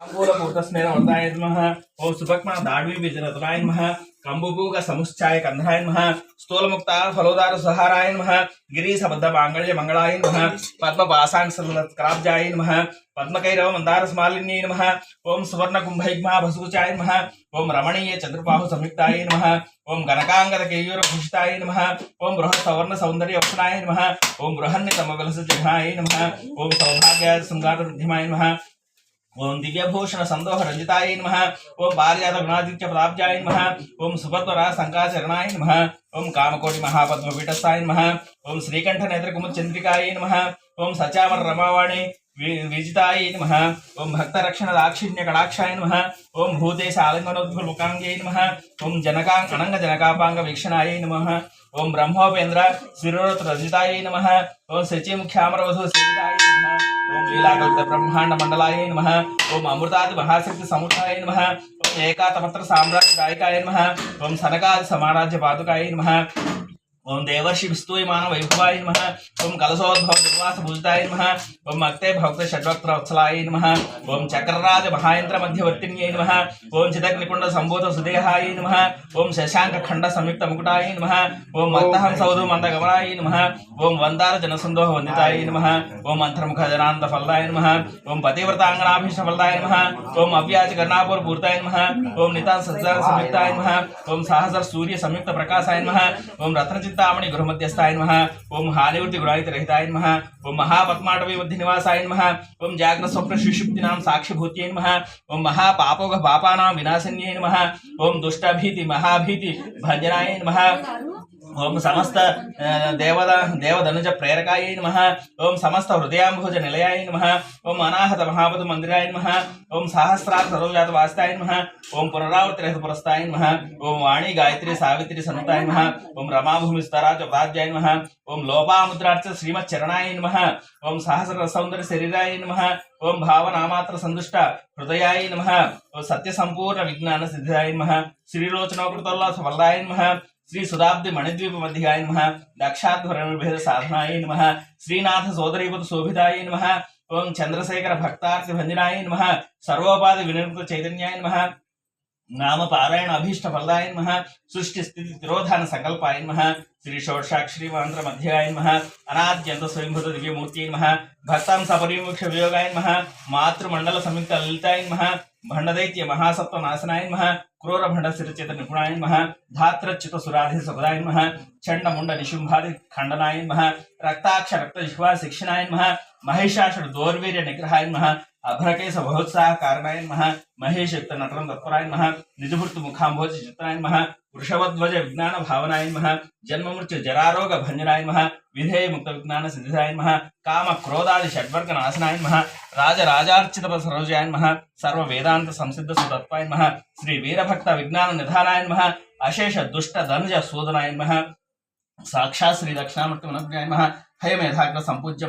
अंगूलपूर्तस्नेहवर्ताय नमः। ओम सुभक्मा दाढ्वी विजनतराय नमः। कंबुपूग समुच्चाय कंधाय नमः। स्थूलमुक्ता फलोदार सहाराय नमः। गिरीशबद्ध मांगल्य मंगलाय नमः। पद्मपासांग सलत्क्राब्जाय नमः। पद्मकैरव मंदार स्मालिन्यै नमः। ओम सुवर्ण कुंभैग्मा भसूचाय नमः। ओम रमणीय चंद्रबाहु संयुक्ताय नमः। ओम गणकांगद केयूर भूषिताय नमः। ओम बृहत् सवर्ण सौंदर्य वक्षणाय नमः। ओम बृहन्य तमवलस जघनाय नमः। ओम सौभाग्य शृंगार वृद्धिमाय नमः। ओम दिव्यभूषण संदोह रंजिताय नमः। ओम बालयाद गुणादित्य प्रदाब्जाय नमः। ओम सुभद्वरा संकाचरणाय नमः। ओम कामकोटि महापद्मपीठस्थाय नमः। ओम श्रीकंठ नेत्र कुमुद चंद्रिकाय नमः। ओम सचावर रमावाणी विजिताय नमः। ओम भक्त रक्षण दाक्षिण्य कटाक्षाय नमः। ओम भूतेश आलिंगनोद्भुलमुखांग्यै नमः। ओम जनकांग अनंग जनकापांग वीक्षणाय नमः। ओम ब्रह्मोपेन्द्र शिरोरथ रजिताय नमः। ओम शची मुख्यामरवधु सेविताय नमः। ओम लीलाकल्प ब्रह्मांड मंडलाय नमः। ओम अमृतादि महाशक्ति समुद्राय नमः। ओम एकातपत्र साम्राज्य गायकाय नमः। ओम सनकादि समाराज्य पादुकाय नमः। ओम देवर्षि विस्तूयमान वैभवाय नमः। ओम कलशोद्भव दुर्वास पूजिताय नमः। ओम मक्ते भक्त षड्वक्त्र वत्सलाय नमः। ओम चक्रराज महायंत्र मध्यवर्तिन्यै नमः। ओम चिदग्निकुंड संभूत सुदेहाय नमः। ओम शशांक खंड संयुक्त मुकुटाय नमः। ओम मत्तहं सौधु मंदगमनाय नमः। ओम वंदार जनसंदोह वंदिताय नमः। ओम अंतर्मुख जनांत फलदाय नमः। ओम पतिव्रतांगनाभीष्ट फलदाय नमः। ओम अव्याज कर्णापुर पूर्ताय नमः। ओम नितान सज्जर संयुक्ताय नमः। ओम सहस्र सूर्य संयुक्त प्रकाशाय नमः। ओम रत्न चिंतामणि गृहमध्यस्थाय नमः। ओम हानिवृत्ति गुणायित रहिताय नमः। ओम महापद्माटवी मध्य निवासाय नमः। ओम जाग्रत स्वप्न सुषुप्तिनां साक्षिभूत्यै नमः। ओम महापापोघ पापानां विनाशिन्यै नमः। ओम दुष्टभीति महाभीति भंजनाय नमः। ओम समस्त देवधनुज प्रेरकाय नमः। ओम समस्त हृदयांभुज निलयाय नमः। ओम अनाहत महापद मंदिराय नमः। ओम सहस्रार सर्वजात वास्ताय नमः। ओम पुनरावर्ति रहित पुरस्ताय नमः। ओम वाणी गायत्री सावित्री सनुताय नमः। ओम रमाभूमि स्तराज उपाध्याय नमः। ओम लोपामुद्रार्च श्रीमच्चरणाय नमः। ओम सहस्र सौंदर्य शरीराय नमः। ओम भावनामात्र संदुष्ट हृदयाय नमः। ओम सत्य संपूर्ण विज्ञान सिद्धाय नमः। श्रीलोचनोकृतोल्लास वल्लाय नमः। श्री सुदाब्दि मणिद्वीप मध्याय नमः। दक्षाध्वरण भेद साधनाय नमः। श्रीनाथ सोदरीपद शोभिताय नमः। ओम चंद्रशेखर भक्तार्थ भंजनाय नमः। सर्वोपाधि विनिर्मुक्त चैतन्याय नमः। नाम पारायण अभीष्ट फलदाय नमः। सृष्टि स्थिति तिरोधान संकल्पाय नमः। श्री षोडशाक्षरी मंत्र मध्याय नमः। अनाद्यंत स्वयंभूत दिव्य मूर्ति नमः। भक्तां सपरिमुख वियोगाय नमः। मातृमंडल संयुक्त ललिताय नमः। भंडदैत्य महासत्व नाशनाय नमः। क्रूर भंड सिरचेत निपुणाय नमः। धात्रच्युत सुराधि सुखदाय नमः। चंड मुंड निशुंभादि खंडनाय नमः। रक्ताक्ष रक्त जिह्वा शिक्षणाय नमः। महिषासुर दोर्वीर्य निग्रहाय नमः। अभ्रकेश भवोत्साह कारणाय नमः। महेश युक्त नटरं तत्पराय नमः। निजभृत मुखाम्भोज चित्राय नमः। वृषभध्वज विज्ञान भावनाय नमः। जन्म मृत्यु जरारोग भंजनाय नमः। विधेय मुक्त विज्ञान सिद्धिदाय नमः। काम क्रोधादि षड्वर्ग नाशनाय नमः। राज राजार्चित सरोजाय नमः। सर्व वेदांत संसिद्ध सुतत्वाय नमः। श्री वीरभक्त विज्ञान निधानाय नमः। अशेष दुष्ट धनुज शोधनाय नमः। साक्षात् श्री दक्षिणामूर्ति नमः। हयमेधाग्र संपूज्य